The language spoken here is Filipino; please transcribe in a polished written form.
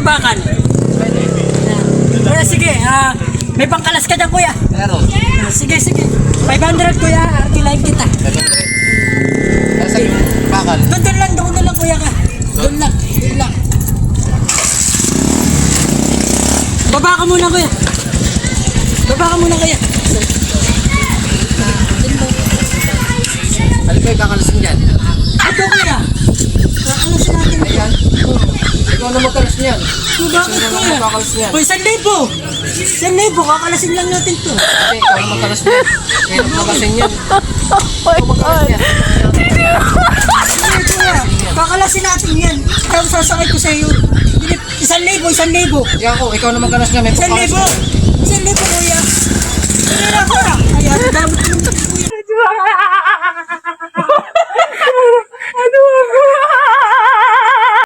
bakal. Kuya, sige. May pangkalas ka dyan, kuya. Meron. Sige. 500, kuya. Arkilain kita. Nasa yung bakal. Doon lang, kuya ka. Doon lang. Baba ka muna, kuya. Ano kayo kakalasin dyan? Ito, kuya. Kakalasin natin. Ayan. Ikaw na magkalas niyan. Bakit, kuya? Kakalas niyan. Uy, 1,000. Kakalasin lang natin to. Hindi, ikaw na magkalas niyan. Kaya magkalasin yan. Ikaw magkalas niyan. Kuya, kakalasin natin yan. Kaya sasakay ko sa iyo. 1,000. Ikaw na magkalas niyan. May pagkalas 1,000, kuya. Kuya, ayan, damot mo